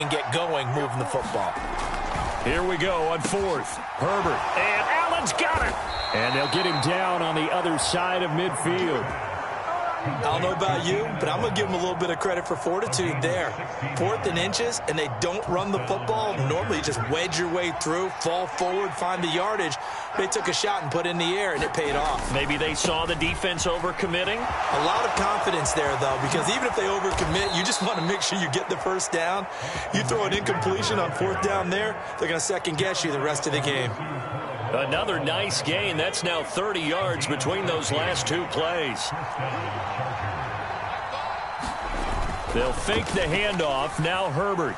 and get going moving the football. Here we go on fourth. Herbert. And Allen's got it. And they'll get him down on the other side of midfield. I don't know about you, but I'm going to give them a little bit of credit for fortitude there. 4th and inches, and they don't run the football. Normally, you just wedge your way through, fall forward, find the yardage. They took a shot and put it in the air, and it paid off. Maybe they saw the defense overcommitting. A lot of confidence there, though, because even if they overcommit, you just want to make sure you get the first down. You throw an incompletion on 4th down there, they're going to second-guess you the rest of the game. Another nice gain. That's now 30 yards between those last two plays. They'll fake the handoff. Now Herbert.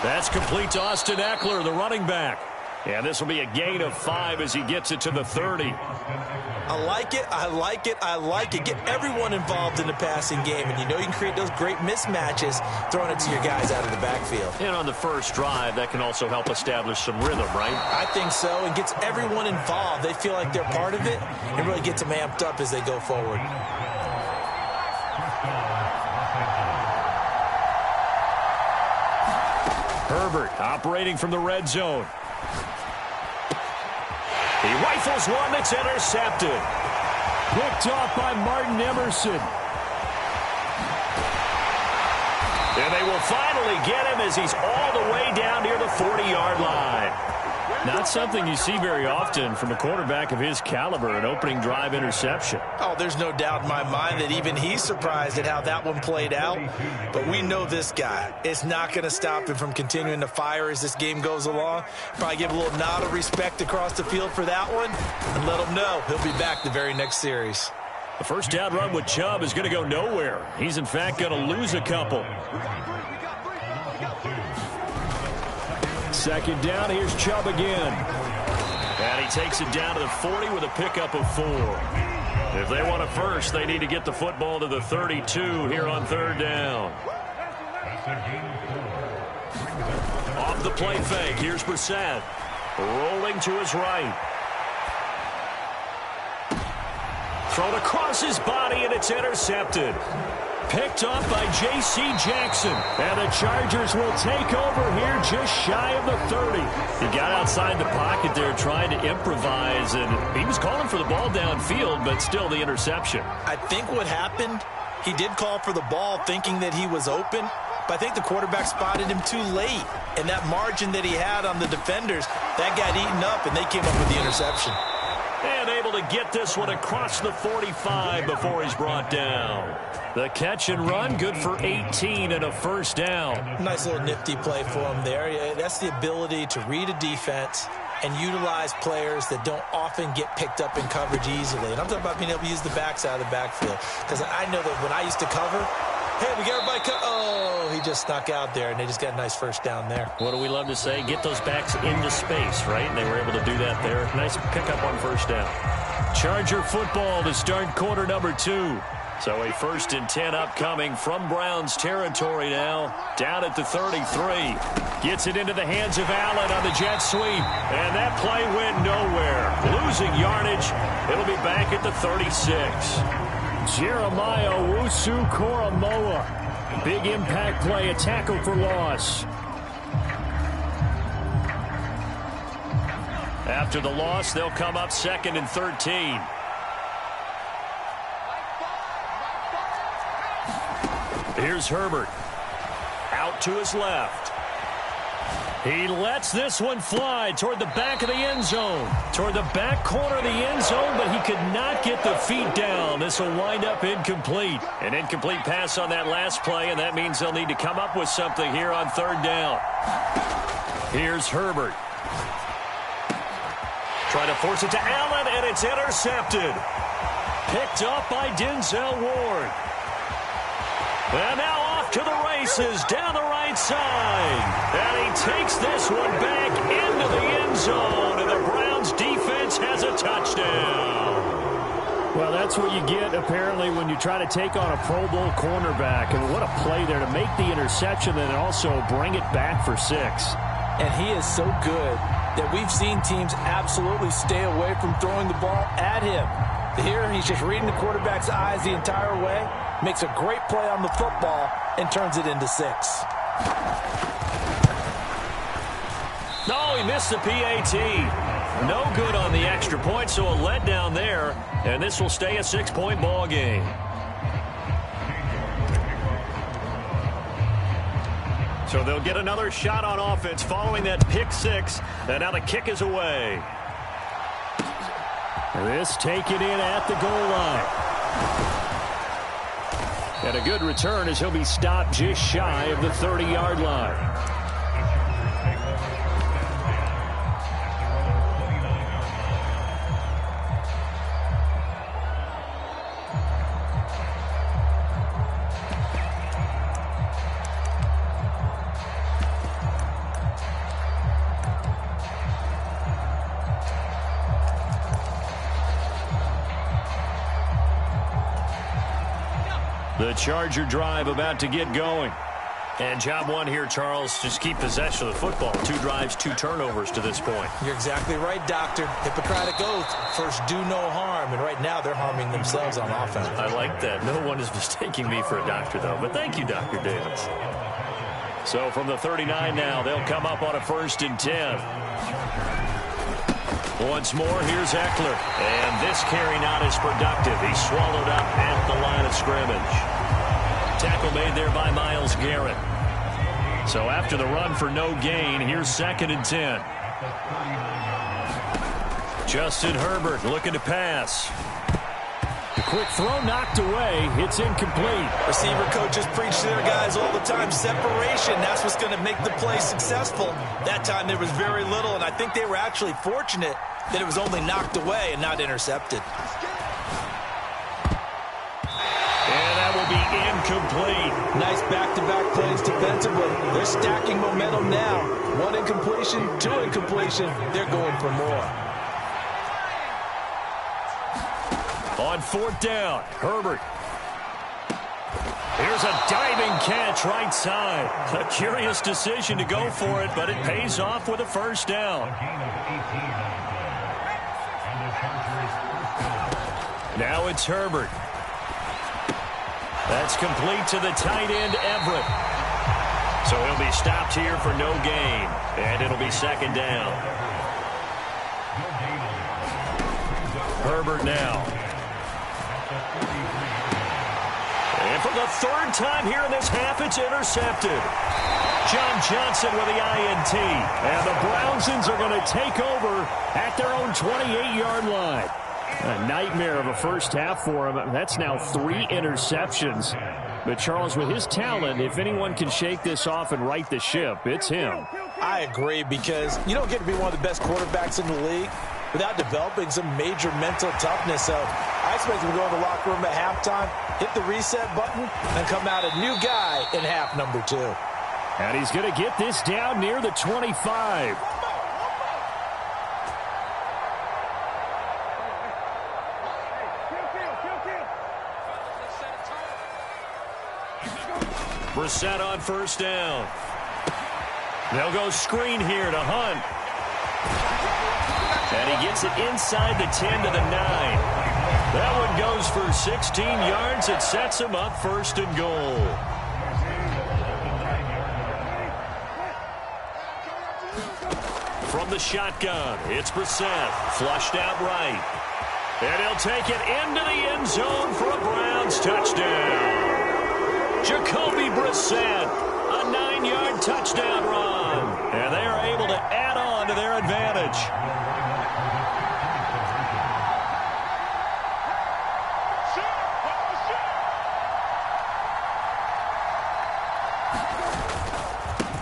That's complete to Austin Eckler, the running back. And this will be a gain of 5 as he gets it to the 30. I like it, I like it, I like it. Get everyone involved in the passing game, and you know you can create those great mismatches throwing it to your guys out of the backfield. And on the first drive, that can also help establish some rhythm, right? I think so, and gets everyone involved. They feel like they're part of it and really gets them amped up as they go forward. Herbert operating from the red zone. He rifles one that's intercepted. Picked off by Martin Emerson. And they will finally get him as he's all the way down near the 40-yard line. Not something you see very often from a quarterback of his caliber, an opening drive interception. Oh, there's no doubt in my mind that even he's surprised at how that one played out. But we know this guy. It's not going to stop him from continuing to fire as this game goes along. Probably give a little nod of respect across the field for that one and let him know he'll be back the very next series. The first down run with Chubb is going to go nowhere. He's, in fact, going to lose a couple. Second down, here's Chubb again. And he takes it down to the 40 with a pickup of 4. If they want a first, they need to get the football to the 32 here on third down. Off the play fake, here's Brissett. Rolling to his right. Thrown across his body, and it's intercepted. Picked off by J.C. Jackson. And the Chargers will take over here just shy of the 30. He got outside the pocket there trying to improvise, and he was calling for the ball downfield, but still the interception. I think what happened, he did call for the ball thinking that he was open, but I think the quarterback spotted him too late. And that margin that he had on the defenders, that got eaten up, and they came up with the interception. And able to get this one across the 45 before he's brought down. The catch and run, good for 18 and a first down. Nice little nifty play for him there. That's the ability to read a defense and utilize players that don't often get picked up in coverage easily. And I'm talking about being able to use the backs out of the backfield. Because I know that when I used to cover, hey, we got everybody oh, he just snuck out there, and they just got a nice first down there. What do we love to say? Get those backs into space, right? And they were able to do that there. Nice pickup on first down. Charger football to start quarter number 2. So a 1st and 10 upcoming from Browns territory now. Down at the 33. Gets it into the hands of Allen on the jet sweep. And that play went nowhere. Losing yardage. It'll be back at the 36. Jeremiah Owusu-Koramoah. Big impact play, a tackle for loss. After the loss, they'll come up 2nd and 13. Here's Herbert. Out to his left. He lets this one fly toward the back of the end zone. Toward the back corner of the end zone, but he could not get the feet down. This will wind up incomplete. An incomplete pass on that last play, and that means they'll need to come up with something here on third down. Here's Herbert. Trying to force it to Allen, and it's intercepted. Picked up by Denzel Ward. And now off to the races down the right side. And he takes this one back into the end zone. And the Browns defense has a touchdown. Well, that's what you get, apparently, when you try to take on a Pro Bowl cornerback. And what a play there to make the interception and also bring it back for 6. And he is so good that we've seen teams absolutely stay away from throwing the ball at him. Here, he's just reading the quarterback's eyes the entire way. makes a great play on the football, and turns it into 6. No, he missed the PAT. No good on the extra point, so a letdown there, and this will stay a 6-point ball game. So they'll get another shot on offense following that pick 6, and now the kick is away. This taken in at the goal line. And a good return as he'll be stopped just shy of the 30-yard line. The Charger drive about to get going. And job one here, Charles, just keep possession of the football. 2 drives, 2 turnovers to this point. You're exactly right, Doctor. Hippocratic oath, first do no harm. And right now they're harming themselves on offense. I like that. No one is mistaking me for a doctor, though. But thank you, Dr. Davis. So from the 39 now, they'll come up on a 1st and 10. Once more, here's Eckler. And this carry not as productive. He's swallowed up at the line of scrimmage. Tackle made there by Myles Garrett. So after the run for no gain, here's 2nd and 10. Justin Herbert looking to pass. The quick throw knocked away. It's incomplete. Receiver coaches preach to their guys all the time. Separation, that's what's going to make the play successful. That time there was very little, and I think they were actually fortunate that it was only knocked away and not intercepted. And that will be incomplete. Nice back-to-back plays defensively. They're stacking momentum now. 1 incompletion, 2 incompletion. They're going for more. On 4th down, Herbert. Here's a diving catch right side. A curious decision to go for it, but it pays off with a 1st down. Now it's Herbert. That's complete to the tight end, Everett. So he'll be stopped here for no gain, and it'll be 2nd down. Herbert now. And for the 3rd time here in this half, it's intercepted. John Johnson with the INT. And the Brownsons are going to take over at their own 28-yard line. A nightmare of a first half for him. That's now 3 interceptions. But Charles, with his talent, if anyone can shake this off and right the ship, it's him. I agree, because you don't get to be one of the best quarterbacks in the league without developing some major mental toughness. So I expect him to go in the locker room at halftime, hit the reset button, and come out a new guy in half number 2. And he's going to get this down near the 25. Brissett on 1st down. They'll go screen here to Hunt. And he gets it inside the 10 to the 9. That one goes for 16 yards. It sets him up 1st and goal. From the shotgun, it's Brissett. Flushed out right. And he'll take it into the end zone for a Browns touchdown. Jacoby Brissett, a 9-yard touchdown run. And they are able to add on to their advantage.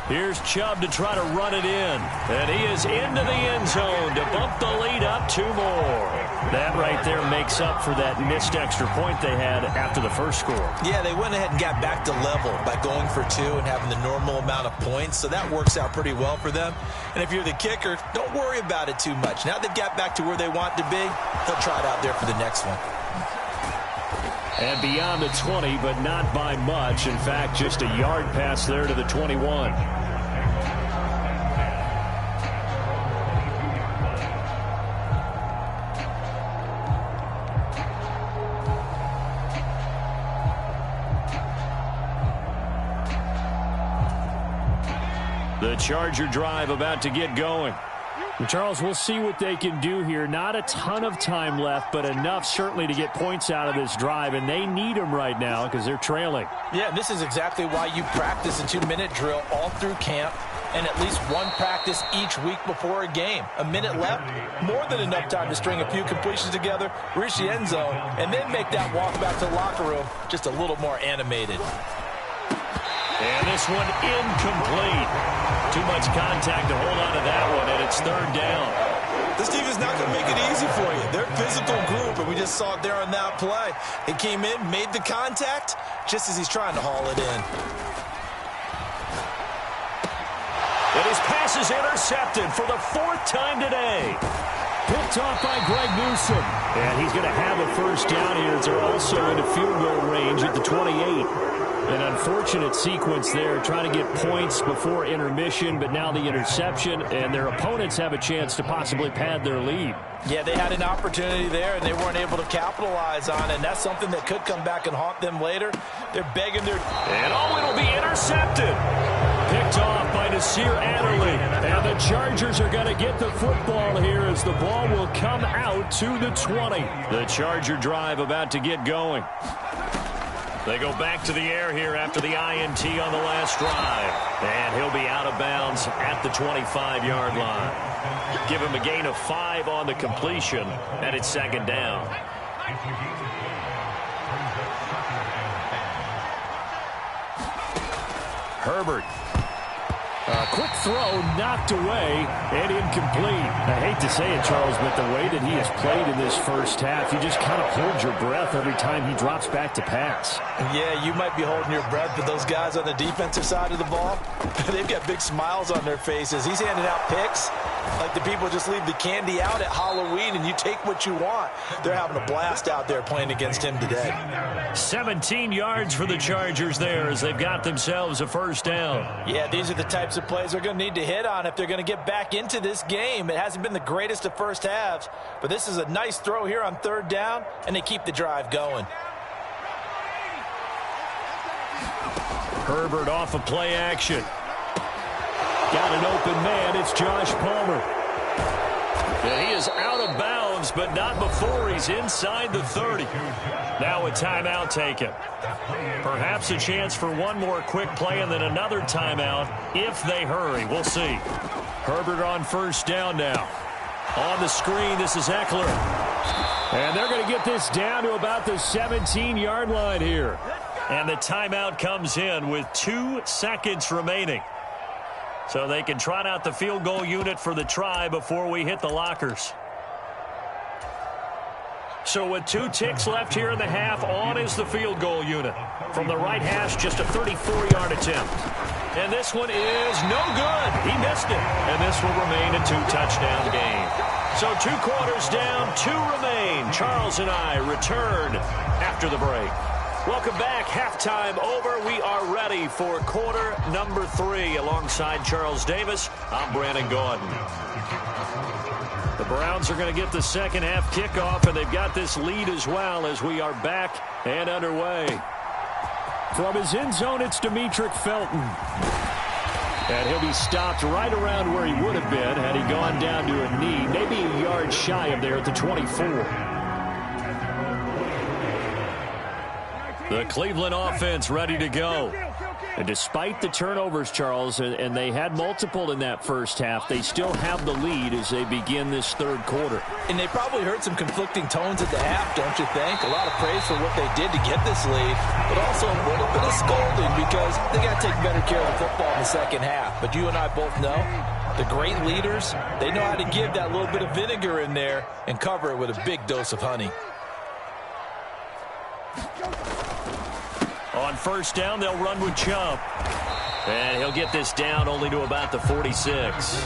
Here's Chubb to try to run it in. And he is into the end zone to bump the lead up 2 more. That right there makes up for that missed extra point they had after the first score. Yeah, they went ahead and got back to level by going for 2 and having the normal amount of points. So that works out pretty well for them. And if you're the kicker, don't worry about it too much. Now they've got back to where they want to be, they'll try it out there for the next one. And beyond the 20, but not by much. In fact, just a yard pass there to the 21. The Charger drive about to get going. Charles, we'll see what they can do here. Not a ton of time left, but enough certainly to get points out of this drive, and they need them right now because they're trailing. Yeah, this is exactly why you practice a 2-minute drill all through camp and at least one practice each week before a game. A minute left, more than enough time to string a few completions together, reach the end zone, and then make that walk back to the locker room just a little more animated. And this one incomplete. Too much contact to hold on to that one, and it's third down. This team is not going to make it easy for you. They're a physical group, and we just saw it there on that play. It came in, made the contact, just as he's trying to haul it in. And his pass is intercepted for the 4th time today. Picked off by Greg Newsome. And he's going to have a first down here as they're also into field goal range at the 28. An unfortunate sequence there, trying to get points before intermission, but now the interception, and their opponents have a chance to possibly pad their lead. Yeah, they had an opportunity there, and they weren't able to capitalize on it, and that's something that could come back and haunt them later. They're begging their... And it'll be intercepted. Picked off by Nasir Adderley. And the Chargers are going to get the football here as the ball will come out to the 20. The Charger drive about to get going. They go back to the air here after the INT on the last drive. And he'll be out of bounds at the 25-yard line. Give him a gain of 5 on the completion, and it's second down. Herbert. A quick throw knocked away and incomplete. I hate to say it, Charles, but the way that he has played in this first half, you just kind of hold your breath every time he drops back to pass. Yeah, you might be holding your breath, but those guys on the defensive side of the ball, they've got big smiles on their faces. He's handing out picks like the people just leave the candy out at Halloween and you take what you want. They're having a blast out there playing against him today. 17 yards for the Chargers there as they've got themselves a first down. Yeah, these are the types of plays they're going to need to hit on if they're going to get back into this game. It hasn't been the greatest of first halves, but this is a nice throw here on third down, and they keep the drive going. Herbert off of play action. Got an open man. It's Josh Palmer. Yeah, he is out of bounds, but not before he's inside the 30. Now a timeout taken. Perhaps a chance for one more quick play and then another timeout if they hurry. We'll see. Herbert on first down now. On the screen, this is Eckler. And they're going to get this down to about the 17-yard line here. And the timeout comes in with 2 seconds remaining. So they can trot out the field goal unit for the try before we hit the lockers. So with 2 ticks left here in the half, on is the field goal unit. From the right hash, just a 34-yard attempt. And this one is no good. He missed it. And this will remain a 2-touchdown game. So 2 quarters down, 2 remain. Charles and I return after the break. Welcome back. Halftime over. We are ready for quarter number 3. Alongside Charles Davis, I'm Brandon Gordon. The Browns are going to get the second half kickoff, and they've got this lead as well as we are back and underway. From his end zone, it's Demetric Felton. And he'll be stopped right around where he would have been had he gone down to a knee, maybe a yard shy of there at the 24. The Cleveland offense ready to go. And despite the turnovers, Charles, and they had multiple in that first half, they still have the lead as they begin this third quarter. And they probably heard some conflicting tones at the half, don't you think? A lot of praise for what they did to get this lead, but also a little bit of scolding because they got to take better care of the football in the second half. But you and I both know the great leaders, they know how to give that little bit of vinegar in there and cover it with a big dose of honey. On first down, they'll run with Chubb. And he'll get this down only to about the 46.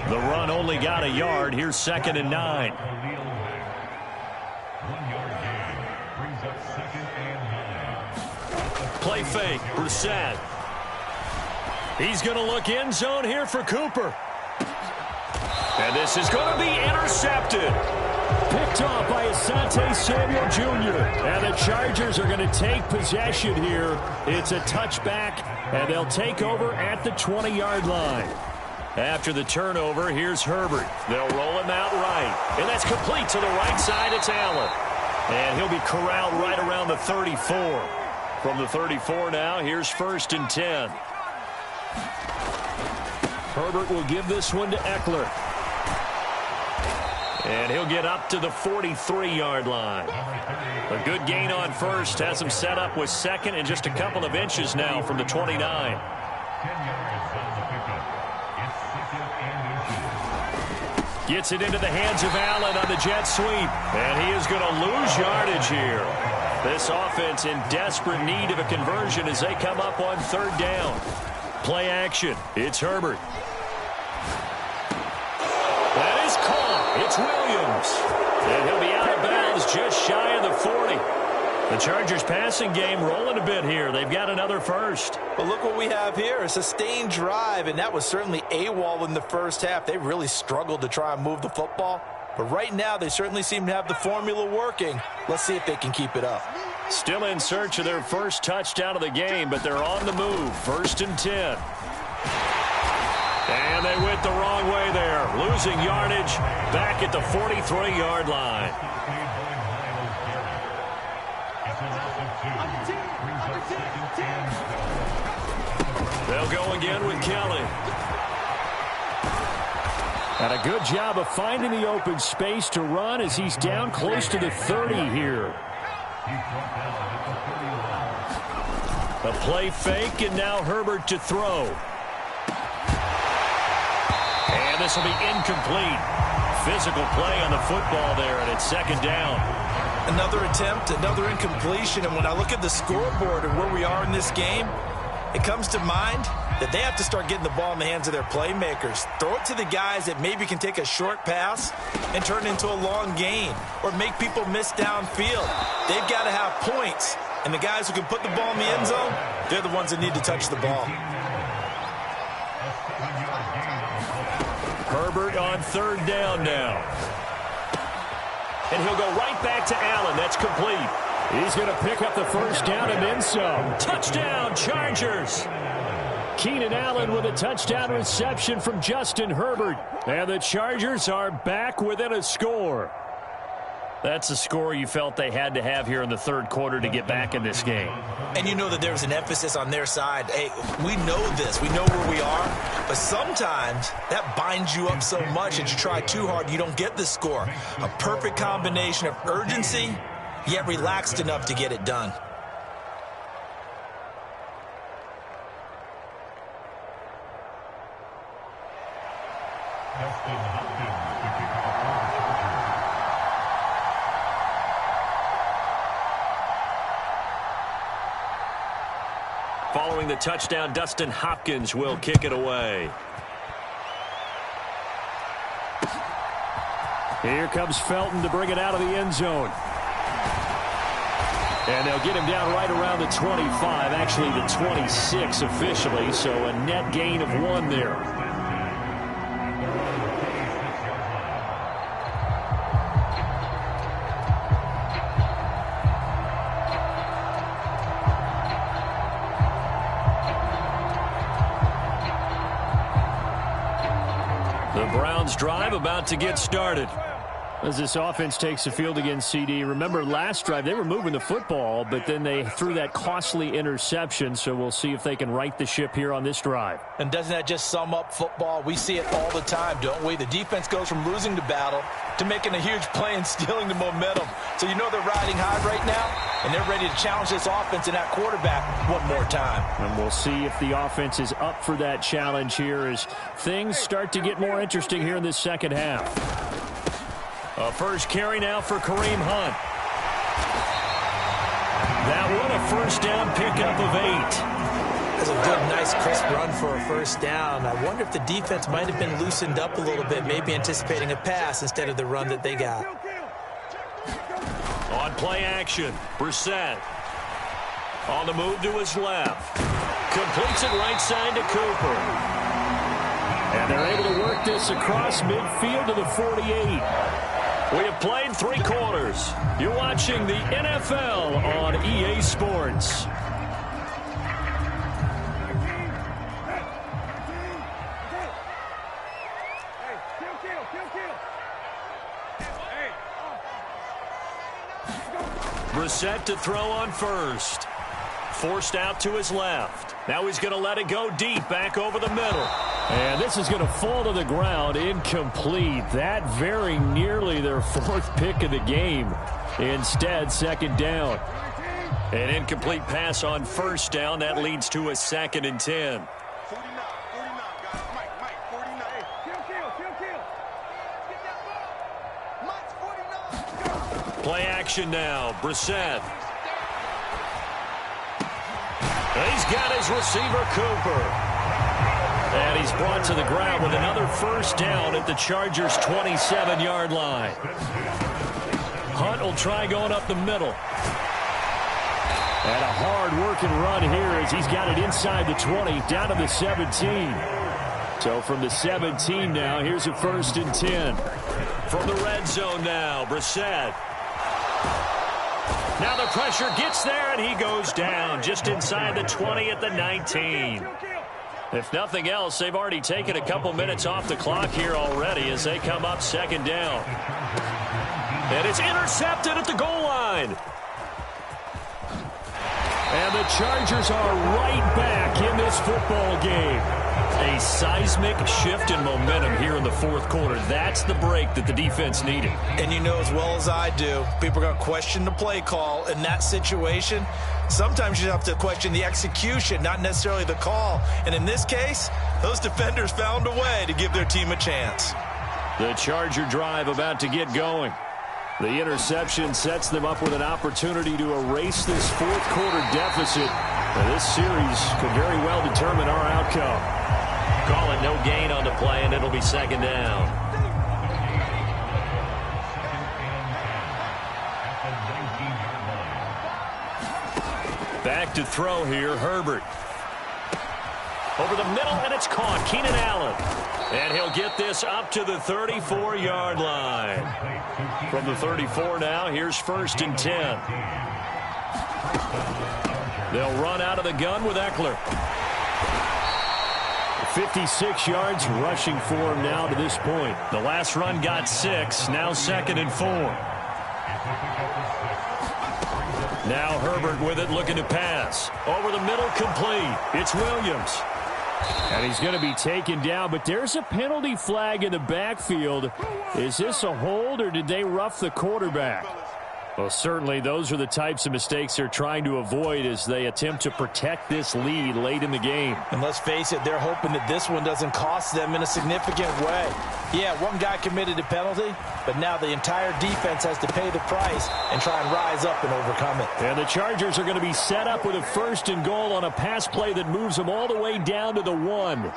The run only got a yard. Here's 2nd and 9. Play fake. Brissett. He's going to look end zone here for Cooper. And this is going to be intercepted. Picked off by Asante Samuel Jr. And the Chargers are going to take possession here. It's a touchback And they'll take over at the 20-yard line. After the turnover, here's Herbert. They'll roll him out right. And that's complete to the right side. It's Allen. And he'll be corralled right around the 34. From the 34 now, here's 1st and 10. Herbert will give this one to Eckler. And he'll get up to the 43-yard line. A good gain on first. Has him set up with second and just a couple of inches now from the 29. Gets it into the hands of Allen on the jet sweep. And he is going to lose yardage here. This offense in desperate need of a conversion as they come up on 3rd down. Play action. It's Herbert. That is caught. It's Williams. And he'll be out of bounds just shy of the 40. The Chargers passing game rolling a bit here. They've got another first. But look what we have here. A sustained drive, and that was certainly AWOL in the first half. They really struggled to try and move the football. But right now, they certainly seem to have the formula working. Let's see if they can keep it up. Still in search of their first touchdown of the game, but they're on the move. 1st and 10. And they went the wrong way there. Losing yardage back at the 43-yard line. They'll go again with Kelly. And a good job of finding the open space to run as he's down close to the 30 here. A play fake, and now Herbert to throw. And this will be incomplete. Physical play on the football there, and it's 2nd down. Another attempt, another incompletion, and when I look at the scoreboard and where we are in this game, it comes to mind that they have to start getting the ball in the hands of their playmakers. Throw it to the guys that maybe can take a short pass and turn it into a long gain or make people miss downfield. They've got to have points, and the guys who can put the ball in the end zone, they're the ones that need to touch the ball. Herbert on 3rd down now. And he'll go right back to Allen. That's complete. He's going to pick up the first down and then some. Touchdown, Chargers. Keenan Allen with a touchdown reception from Justin Herbert. And the Chargers are back within a score. That's a score you felt they had to have here in the 3rd quarter to get back in this game. And you know that there's an emphasis on their side. Hey, we know this. We know where we are. But sometimes that binds you up so much that you try too hard, you don't get the score. A perfect combination of urgency, yet relaxed enough to get it done. Following the touchdown, Dustin Hopkins will kick it away. Here comes Felton to bring it out of the end zone. And they'll get him down right around the 25, actually the 26 officially, so a net gain of 1 there. The Browns drive about to get started. As this offense takes the field against CD, remember last drive they were moving the football, but then they threw that costly interception, so we'll see if they can right the ship here on this drive. And doesn't that just sum up football? We see it all the time, don't we? The defense goes from losing the battle to making a huge play and stealing the momentum. So you know they're riding high right now, and they're ready to challenge this offense and that quarterback one more time. And we'll see if the offense is up for that challenge here as things start to get more interesting here in this second half. A first carry now for Kareem Hunt. That one a first down pickup of 8. That's a good, nice, crisp run for a first down. I wonder if the defense might have been loosened up a little bit, maybe anticipating a pass instead of the run that they got. On play action, Brissett. On the move to his left. Completes it right side to Cooper. And they're able to work this across midfield to the 48. We have played 3 quarters. You're watching the NFL on EA Sports. Brissett to throw on first. Forced out to his left. Now he's going to let it go deep, back over the middle. And this is going to fall to the ground, incomplete. That very nearly their fourth pick of the game. Instead, second down. An incomplete pass on first down. That leads to a 2nd and 10. Play action now. Brissett. He's got his receiver, Cooper. And he's brought to the ground with another first down at the Chargers' 27-yard line. Hunt will try going up the middle. And a hard-working run here as he's got it inside the 20, down to the 17. So from the 17 now, here's a 1st and 10. From the red zone now, Brissett. Now the pressure gets there, and he goes down just inside the 20 at the 19. If nothing else, they've already taken a couple minutes off the clock here already as they come up second down. And it's intercepted at the goal line. And the Chargers are right back in this football game. A seismic shift in momentum here in the fourth quarter. That's the break that the defense needed. And you know as well as I do, people are going to question the play call in that situation. Sometimes you have to question the execution, not necessarily the call. And in this case, those defenders found a way to give their team a chance. The Charger drive about to get going. The interception sets them up with an opportunity to erase this fourth quarter deficit. And this series could very well determine our outcome. Call it no gain on the play, and it'll be second down. Back to throw here, Herbert. Over the middle, and it's caught. Keenan Allen. And he'll get this up to the 34-yard line. From the 34 now, here's 1st and 10. They'll run out of the gun with Eckler. 56 yards rushing for him now to this point. The last run got 6, now 2nd and 4. Now Herbert with it, looking to pass. Over the middle, complete. It's Williams. And he's going to be taken down, but there's a penalty flag in the backfield. Is this a hold, or did they rough the quarterback? Well, certainly those are the types of mistakes they're trying to avoid as they attempt to protect this lead late in the game. And let's face it, they're hoping that this one doesn't cost them in a significant way. Yeah, one guy committed a penalty, but now the entire defense has to pay the price and try and rise up and overcome it. And the Chargers are going to be set up with a 1st and goal on a pass play that moves them all the way down to the 1.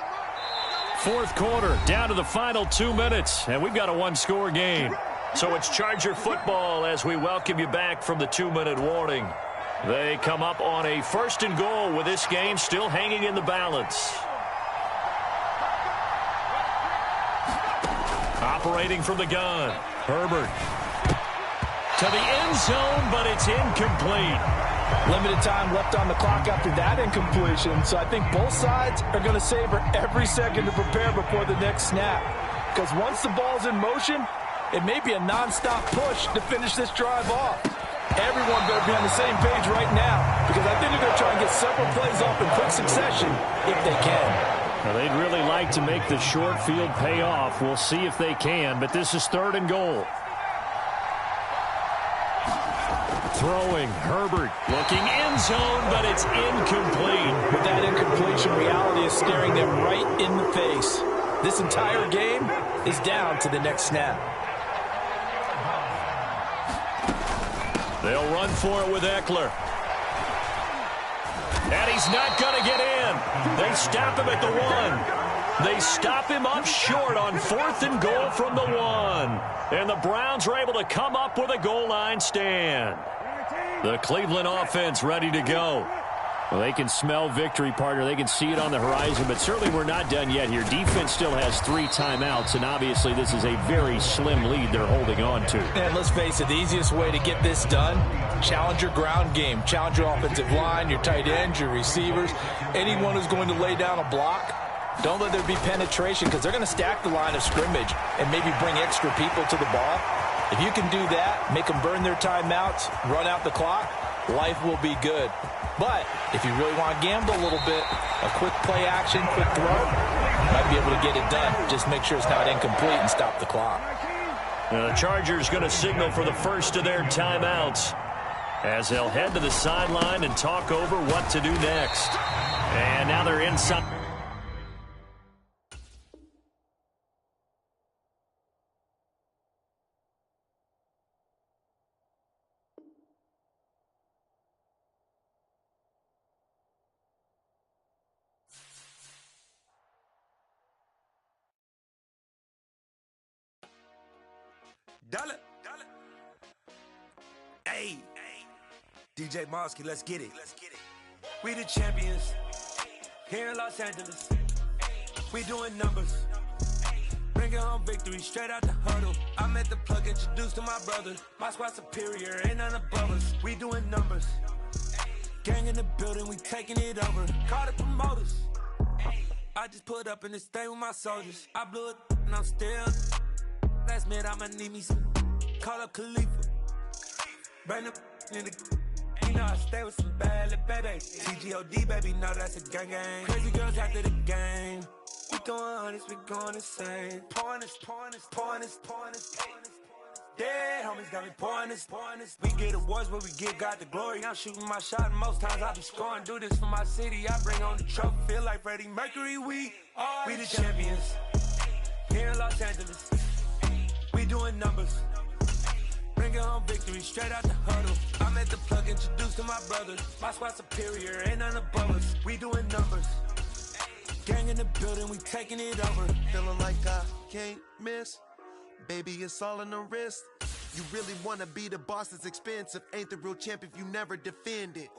Fourth quarter, down to the final 2 minutes, and we've got a one-score game. So it's Charger football as we welcome you back from the 2-minute warning. They come up on a 1st and goal with this game still hanging in the balance. Operating from the gun, Herbert. To the end zone, but it's incomplete. Limited time left on the clock after that incompletion, so I think both sides are going to savor every second to prepare before the next snap. Because once the ball's in motion, it may be a non-stop push to finish this drive off. Everyone better be on the same page right now because I think they're going to try and get several plays off in quick succession if they can. Well, they'd really like to make the short field pay off. We'll see if they can, but this is 3rd and goal. Throwing, Herbert. Looking end zone, but it's incomplete. With that incompletion, reality is staring them right in the face. This entire game is down to the next snap. They'll run for it with Eckler. And he's not going to get in. They stop him at the 1. They stop him up short on 4th and goal from the 1. And the Browns are able to come up with a goal line stand. The Cleveland offense ready to go. Well, they can smell victory, partner. They can see it on the horizon, but certainly we're not done yet here. Defense still has 3 timeouts, and obviously this is a very slim lead they're holding on to. And let's face it, the easiest way to get this done, challenge your ground game. Challenge your offensive line, your tight ends, your receivers, anyone who's going to lay down a block. Don't let there be penetration because they're going to stack the line of scrimmage and maybe bring extra people to the ball. If you can do that, make them burn their timeouts, run out the clock, life will be good. But if you really want to gamble a little bit, a quick play action, quick throw, you might be able to get it done. Just make sure it's not incomplete and stop the clock. The Chargers going to signal for the first of their timeouts as they'll head to the sideline and talk over what to do next. And now they're inside. Dollar. Hey. DJ Mosky, let's get it. We the champions here in Los Angeles. We doing numbers. Bringing home victory straight out the huddle. I met the plug, introduced to my brother. My squad superior, ain't none above us. We doing numbers. Gang in the building, we taking it over. Call the promoters. I just put up in this thing with my soldiers. I blew it and I'm still. Last minute, I'ma need me some. Call up Khalifa. Bring the in the. You know I stay with some bad little baby. TGOD, baby, know that's a gang gang. Crazy girls after the game. We going honest, we going insane. Pouring this. Dead homies got me pouring this. We get awards, but we give God the glory. I'm shooting my shot, and most times I be scoring. Do this for my city, I bring on the trophy. Feel like Freddie Mercury, we the champions. Here in Los Angeles. We doing numbers. Bringing home victory straight out the huddle. I met the plug, introduced to my brother. My squad superior, ain't none above us. We doing numbers. Gang in the building, we taking it over. Feeling like I can't miss. Baby, it's all in the wrist. You really wanna be the boss, it's expensive. Ain't the real champ if you never defend it.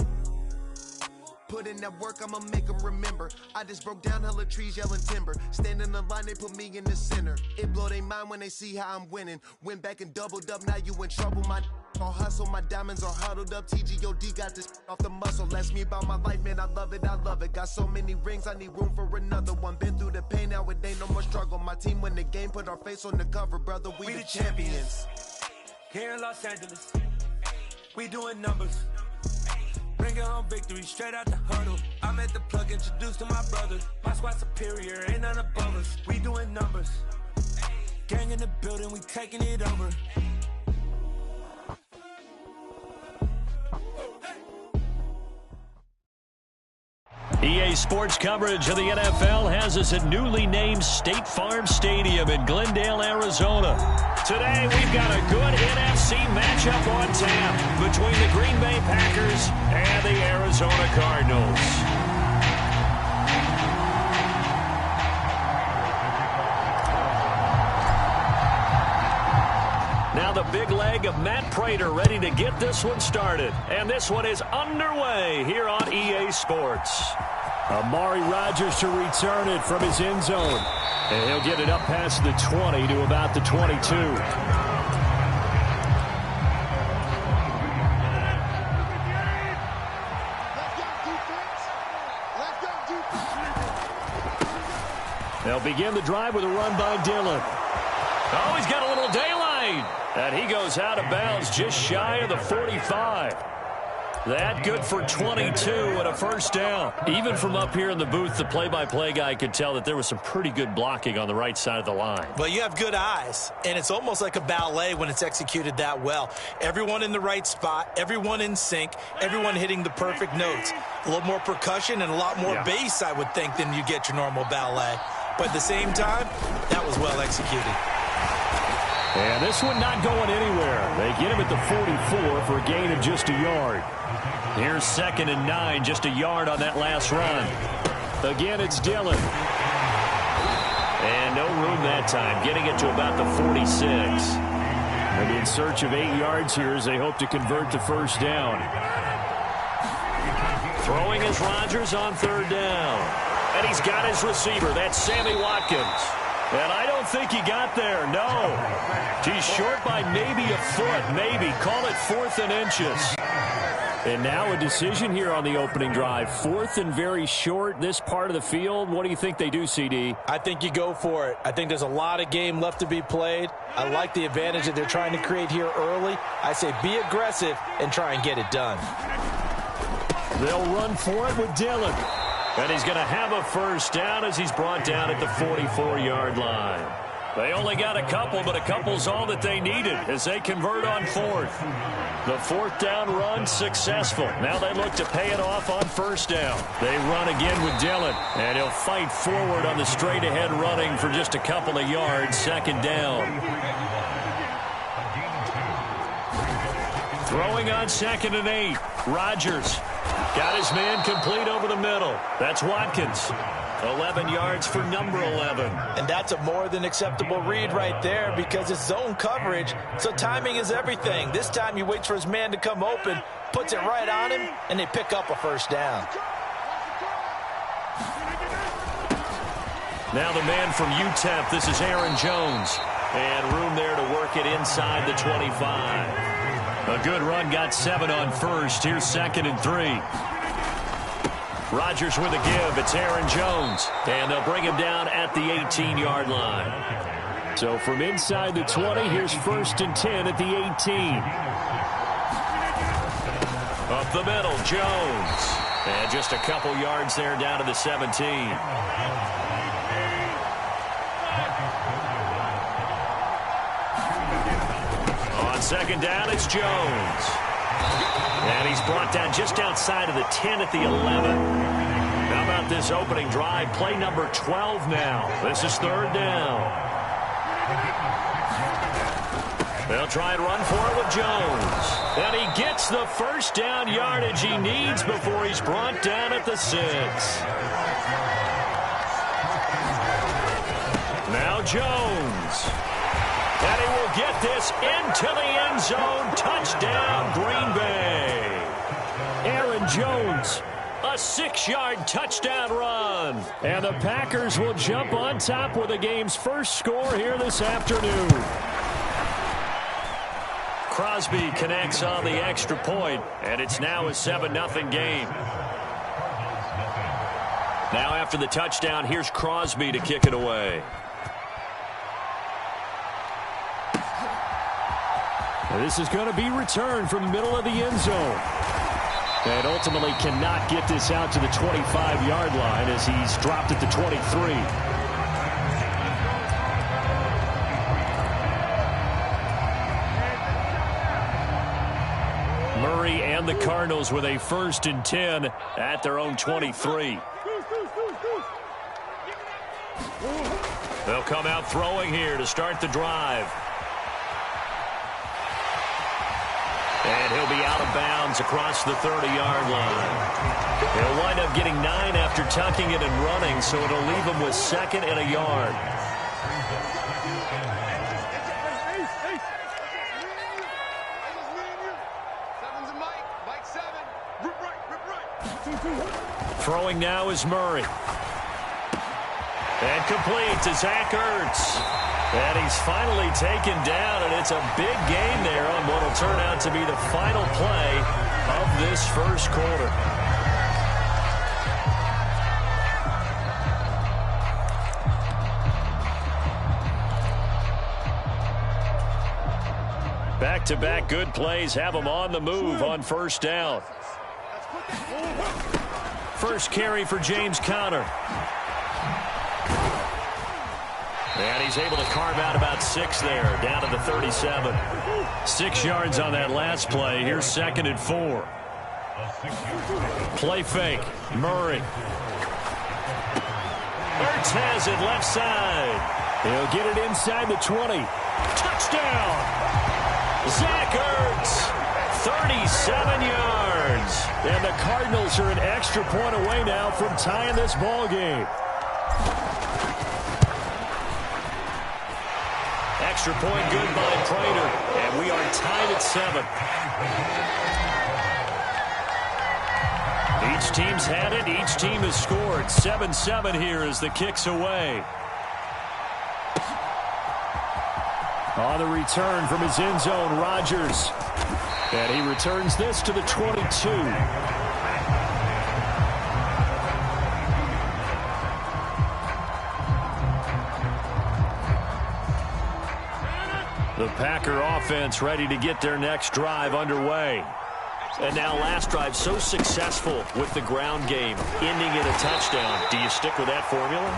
Put in that work, I'ma make them remember. I just broke down hella trees, yelling timber. Stand in the line, they put me in the center. It blow their mind when they see how I'm winning. Went back and doubled up, now you in trouble. My all hustle, my diamonds are huddled up. TGOD got this off the muscle. That's me about my life, man, I love it. Got so many rings, I need room for another one. Been through the pain, now it ain't no more struggle. My team win the game, put our face on the cover, brother. We the champions. Here in Los Angeles, we doing numbers. Bringing home victory straight out the huddle. I met the plug, introduced to my brother. My squad superior, ain't none above us. We doing numbers. Gang in the building, we taking it over. EA Sports coverage of the NFL has us at newly named State Farm Stadium in Glendale, Arizona. Today, we've got a good NFC matchup on tap between the Green Bay Packers and the Arizona Cardinals. Now the big leg of Matt Prater ready to get this one started. And this one is underway here on EA Sports. Amari Rodgers to return it from his end zone. And he'll get it up past the 20 to about the 22. They'll begin the drive with a run by Dillon. Oh, he's got a little daylight. And he goes out of bounds just shy of the 45. That good for 22 and a first down. Even from up here in the booth, the play-by-play guy could tell that there was some pretty good blocking on the right side of the line. Well, you have good eyes, and it's almost like a ballet when it's executed that well. Everyone in the right spot, everyone in sync, everyone hitting the perfect notes. A little more percussion and a lot more bass, I would think, than you get your normal ballet. But at the same time, that was well executed. And this one not going anywhere. They get him at the 44 for a gain of just a yard. Here's 2nd and 9, just a yard on that last run. Again, it's Dillon. And no room that time, getting it to about the 46. And in search of 8 yards here as they hope to convert the first down. Throwing is Rodgers on 3rd down. And he's got his receiver. That's Sammy Watkins. And I don't think he got there, no. He's short by maybe a foot, maybe. Call it 4th and inches. And now a decision here on the opening drive. 4th and very short, this part of the field. What do you think they do, CD? I think you go for it. I think there's a lot of game left to be played. I like the advantage that they're trying to create here early. I say be aggressive and try and get it done. They'll run for it with Dillon. And he's going to have a first down as he's brought down at the 44-yard line. They only got a couple, but a couple's all that they needed as they convert on 4th. The 4th down run successful. Now they look to pay it off on first down. They run again with Dillon, and he'll fight forward on the straight-ahead running for just a couple of yards, 2nd down. Throwing on 2nd and 8. Rodgers got his man complete over the middle. That's Watkins. 11 yards for number 11. And that's a more than acceptable read right there because it's zone coverage, so timing is everything. This time he waits for his man to come open, puts it right on him, and they pick up a first down. Now the man from UTEP, this is Aaron Jones. And room there to work it inside the 25. A good run, got 7 on first. Here's 2nd and 3. Rodgers with a give. It's Aaron Jones. And they'll bring him down at the 18-yard line. So from inside the 20, here's 1st and 10 at the 18. Up the middle, Jones. And just a couple yards there down to the 17. On 2nd down, it's Jones. And he's brought down just outside of the 10 at the 11. How about this opening drive? Play number 12 now. This is 3rd down. They'll try and run for it with Jones. And he gets the first down yardage he needs before he's brought down at the 6. Now Jones. And he will get this into the end zone. Touchdown, Green Bay. Aaron Jones, a 6-yard touchdown run. And the Packers will jump on top with the game's first score here this afternoon. Crosby connects on the extra point, and it's now a 7-0 game. Now after the touchdown, here's Crosby to kick it away. This is going to be returned from the middle of the end zone. And ultimately cannot get this out to the 25-yard line as he's dropped at the 23. Murray and the Cardinals with a 1st and 10 at their own 23. They'll come out throwing here to start the drive. And he'll be out of bounds across the 30-yard line. He'll wind up getting 9 after tucking it and running, so it'll leave him with 2nd and a yard. Throwing now is Murray. And complete to Zach Ertz. And he's finally taken down, and it's a big gain there on what will turn out to be the final play of this first quarter. Back-to-back good plays have them on the move on first down. First carry for James Conner. And he's able to carve out about 6 there, down to the 37. 6 yards on that last play. Here's 2nd and 4. Play fake. Murray. Ertz has it left side. He'll get it inside the 20. Touchdown! Zach Ertz, 37 yards. And the Cardinals are an extra point away now from tying this ball game. Extra point good by Prater, and we are tied at 7. Each team's had it. Each team has scored. 7-7 here as the kick's away. On the return from his end zone, Rodgers. And he returns this to the 22. The Packer offense ready to get their next drive underway. And now last drive so successful with the ground game, ending in a touchdown. Do you stick with that formula?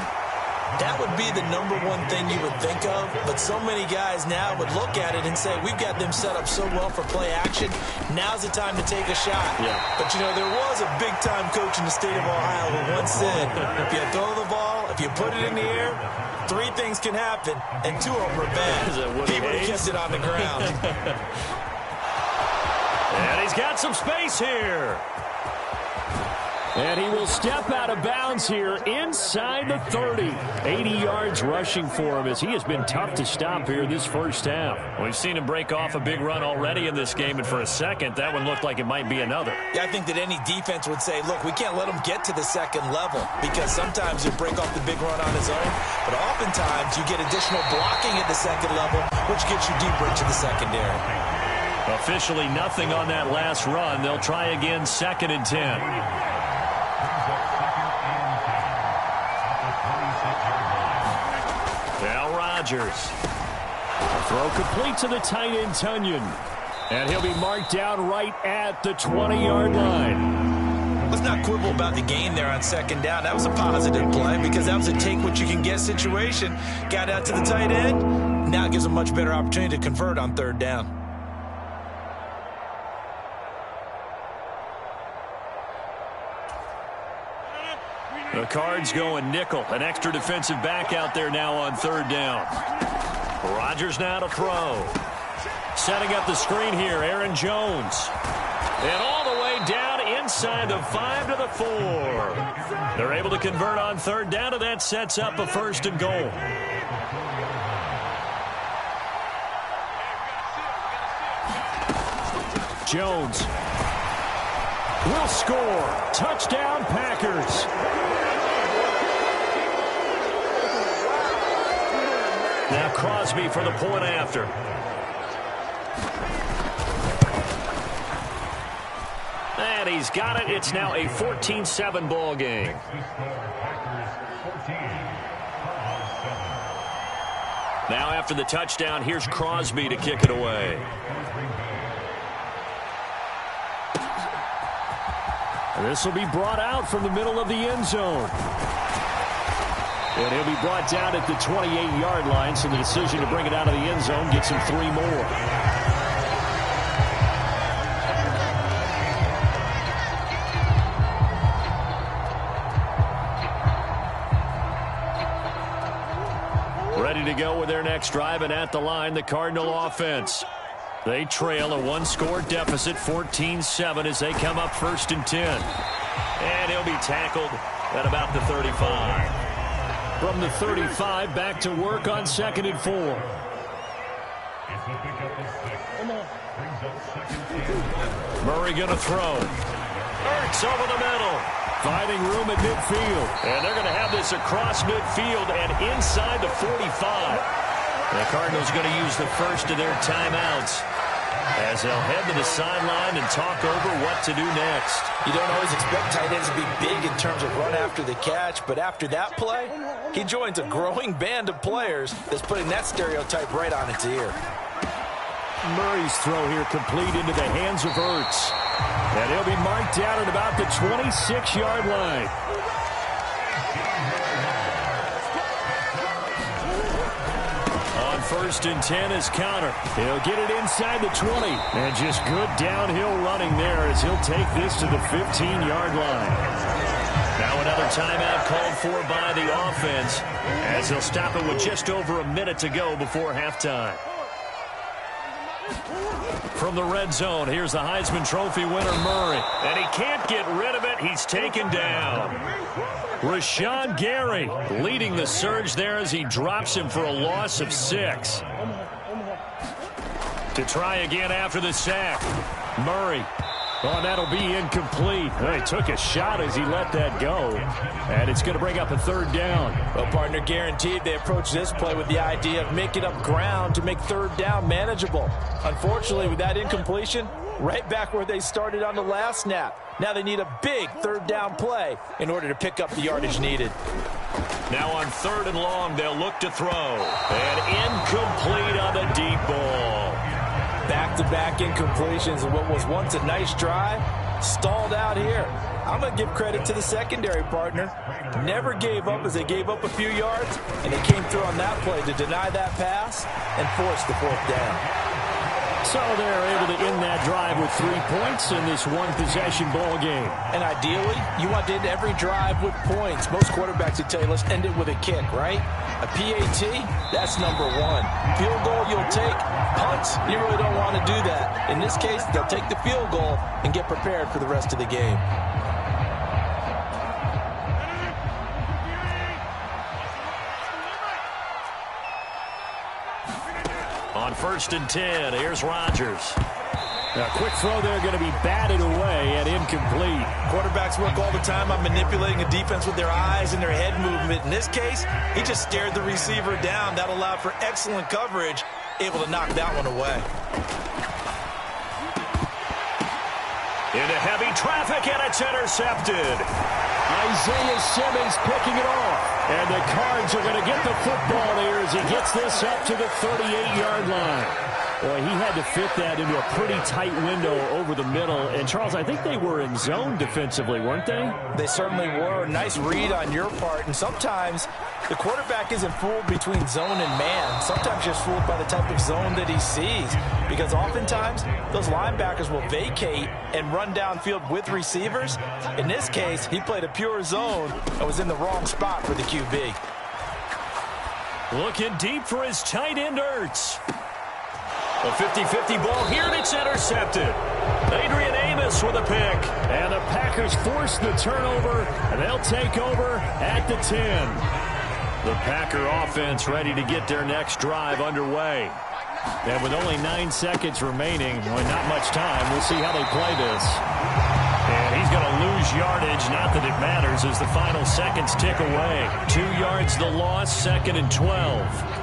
That would be the #1 thing you would think of, but so many guys now would look at it and say, we've got them set up so well for play action, now's the time to take a shot. Yeah. But, you know, there was a big-time coach in the state of Ohio who once said, if you throw the ball, if you put it in the air, 3 things can happen, and 2 of them are bad. He would have kept it on the ground. And he's got some space here. And he will step out of bounds here inside the 30. 80 yards rushing for him as he has been tough to stop here this first half. We've seen him break off a big run already in this game, and for a second, that one looked like it might be another. Yeah, I think that any defense would say, look, we can't let him get to the second level because sometimes he'll break off the big run on his own, but oftentimes you get additional blocking at the second level, which gets you deeper into the secondary. Officially nothing on that last run. They'll try again, 2nd and 10. Rodgers. Throw complete to the tight end, Tunyon. And he'll be marked down right at the 20-yard line. Let's not quibble about the gain there on 2nd down. That was a positive play because that was a take-what-you-can-get situation. Got out to the tight end. Now it gives a much better opportunity to convert on 3rd down. The Cards going nickel. An extra defensive back out there now on 3rd down. Rodgers now to throw. Setting up the screen here, Aaron Jones. And all the way down inside the 5 to the 4. They're able to convert on 3rd down, and that sets up a 1st and goal. Jones will score. Touchdown, Packers. Now Crosby for the point after. And he's got it. It's now a 14-7 ball game. Now after the touchdown, here's Crosby to kick it away. This will be brought out from the middle of the end zone. And he'll be brought down at the 28-yard line, so the decision to bring it out of the end zone gets him 3 more. Ready to go with their next drive, and at the line, the Cardinal offense. They trail a 1-score deficit, 14-7, as they come up 1st and 10. And he'll be tackled at about the 35. From the 35, back to work on 2nd and 4. Murray going to throw. Ertz over the middle. Finding room at midfield. And they're going to have this across midfield and inside the 45. The Cardinals going to use the first of their timeouts as they'll head to the sideline and talk over what to do next. You don't always expect tight ends to be big in terms of run after the catch, but after that play, he joins a growing band of players that's putting that stereotype right on its ear. Murray's throw here complete into the hands of Ertz. And he'll be marked down at about the 26-yard line. On 1st and 10 is Counter. He'll get it inside the 20. And just good downhill running there as he'll take this to the 15-yard line. Now another timeout called for by the offense as he'll stop it with just over a minute to go before halftime. From the red zone, here's the Heisman Trophy winner, Murray. And he can't get rid of it. He's taken down. Rashawn Gary leading the surge there as he drops him for a loss of 6. To try again after the sack. Murray Oh, that'll be incomplete. He took a shot as he let that go. And it's going to bring up a third down. Well, partner, guaranteed they approach this play with the idea of making up ground to make third down manageable. Unfortunately, with that incompletion, right back where they started on the last snap. Now they need a big third down play in order to pick up the yardage needed. Now on 3rd and long, they'll look to throw. And incomplete on the deep ball. Back-to-back incompletions and what was once a nice drive stalled out here. I'm going to give credit to the secondary, partner. Never gave up as they gave up a few yards, and they came through on that play to deny that pass and force the 4th down. So they're able to end that drive with 3 points in this one-possession ball game. And ideally, you want to end every drive with points. Most quarterbacks would tell you, let's end it with a kick, right? A PAT, that's number 1. Field goal you'll take. Punts, you really don't want to do that. In this case, they'll take the field goal and get prepared for the rest of the game. On 1st and 10, here's Rodgers. A quick throw there going to be batted away and incomplete. Quarterbacks work all the time on manipulating a defense with their eyes and their head movement. In this case, he just stared the receiver down. That allowed for excellent coverage, able to knock that one away. Into heavy traffic, and it's intercepted. Isaiah Simmons picking it off. And the Cards are going to get the football there as he gets this up to the 38-yard line. Boy, he had to fit that into a pretty tight window over the middle. And, Charles, I think they were in zone defensively, weren't they? They certainly were. Nice read on your part. And sometimes the quarterback isn't fooled between zone and man. Sometimes just fooled by the type of zone that he sees. Because oftentimes, those linebackers will vacate and run downfield with receivers. In this case, he played a pure zone and was in the wrong spot for the QB. Looking deep for his tight end, Ertz. A 50-50 ball here, and it's intercepted. Adrian Amos with a pick. And the Packers force the turnover, and they'll take over at the 10. The Packer offense ready to get their next drive underway. And with only 9 seconds remaining, well, not much time, we'll see how they play this. And he's going to lose yardage, not that it matters, as the final seconds tick away. 2 yards the loss, 2nd and 12.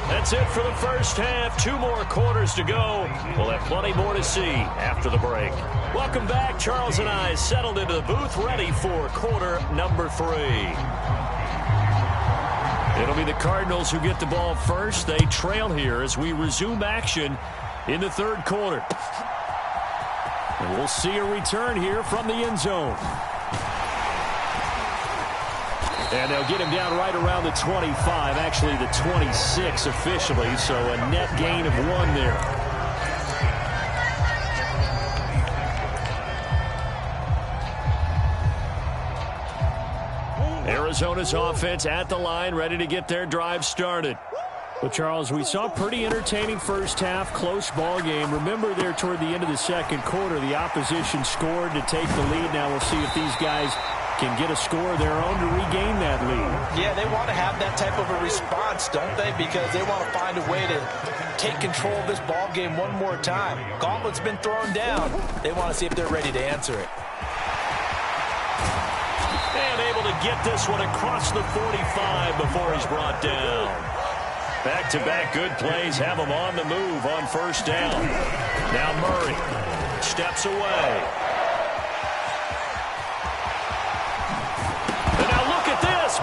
That's it for the first half. 2 more quarters to go. We'll have plenty more to see after the break. Welcome back. Charles and I settled into the booth, ready for quarter number 3. It'll be the Cardinals who get the ball first. They trail here as we resume action in the 3rd quarter. And we'll see a return here from the end zone. And they'll get him down right around the 25, actually the 26 officially, so a net gain of 1 there. Arizona's offense at the line, ready to get their drive started. Well, Charles, we saw a pretty entertaining first half, close ball game. Remember there toward the end of the 2nd quarter, the opposition scored to take the lead. Now we'll see if these guys can get a score of their own to regain that lead. Yeah, they want to have that type of a response, don't they? Because they want to find a way to take control of this ball game one more time. Gauntlet's been thrown down. They want to see if they're ready to answer it. And able to get this one across the 45 before he's brought down. Back-to-back good plays have him on the move on 1st down. Now Murray steps away.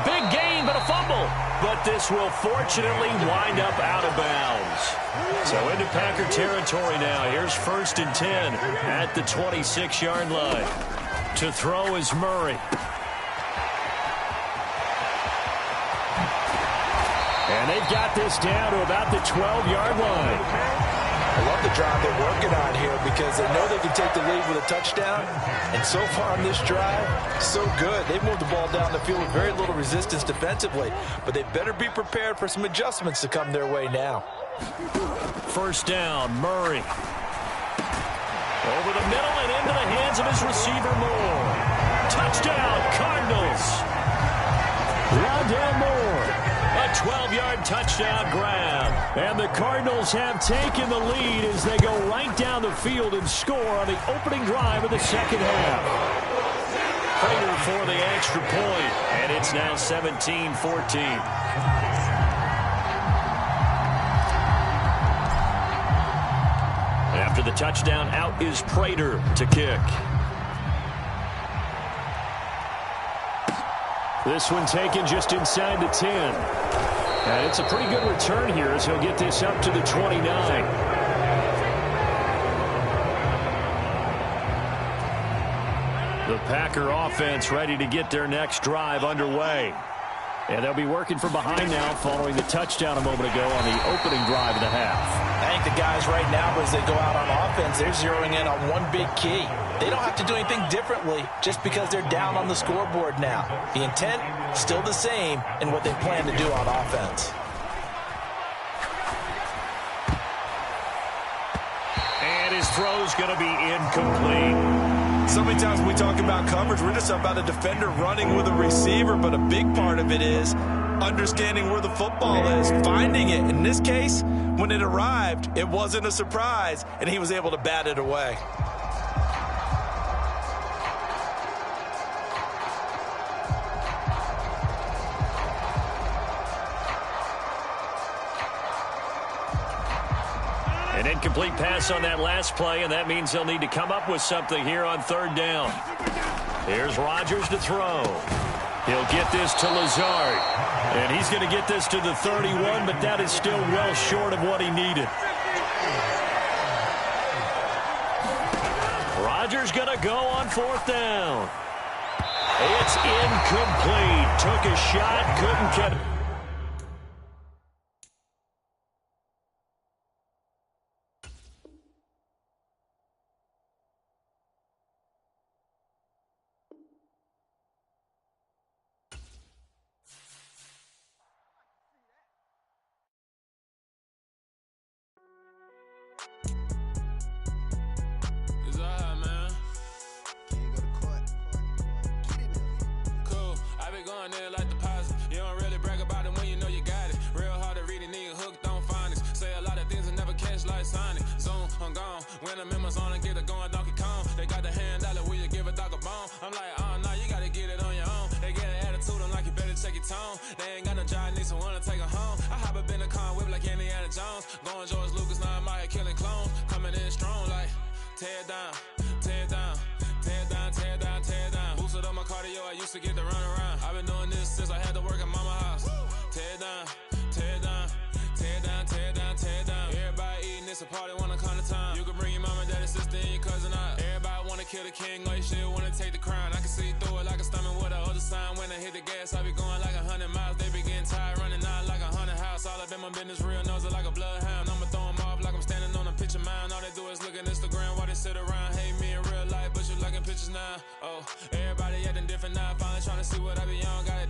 Big gain, but a fumble. But this will fortunately wind up out of bounds. So into Packer territory now. Here's 1st and 10 at the 26-yard line. To throw is Murray. And they've got this down to about the 12-yard line. I love the drive they're working on here because they know they can take the lead with a touchdown. And so far on this drive, so good. They've moved the ball down the field with very little resistance defensively. But they better be prepared for some adjustments to come their way now. 1st down, Murray. Over the middle and into the hands of his receiver, Moore. Touchdown, Cardinals. Rondale Moore. A 12-yard touchdown grab. And the Cardinals have taken the lead as they go right down the field and score on the opening drive of the second half. Prater for the extra point, and it's now 17-14. After the touchdown, out is Prater to kick. This one taken just inside the 10. And it's a pretty good return here as he'll get this up to the 29. The Packer offense ready to get their next drive underway. And they'll be working from behind now following the touchdown a moment ago on the opening drive of the half. I think the guys right now, as they go out on offense, they're zeroing in on one big key. They don't have to do anything differently just because they're down on the scoreboard now. The intent, still the same in what they plan to do on offense. And his throw's going to be incomplete. So many times when we talk about coverage, we're just about a defender running with a receiver, but a big part of it is understanding where the football is, finding it. In this case, when it arrived, it wasn't a surprise, and he was able to bat it away. An incomplete pass on that last play, and that means they'll need to come up with something here on third down. Here's Rodgers to throw. He'll get this to Lazard. And he's going to get this to the 31, but that is still well short of what he needed. Rodgers going to go on fourth down. It's incomplete. Took a shot, couldn't catch it. Everybody acting different now, finally trying to see what I be on. Got it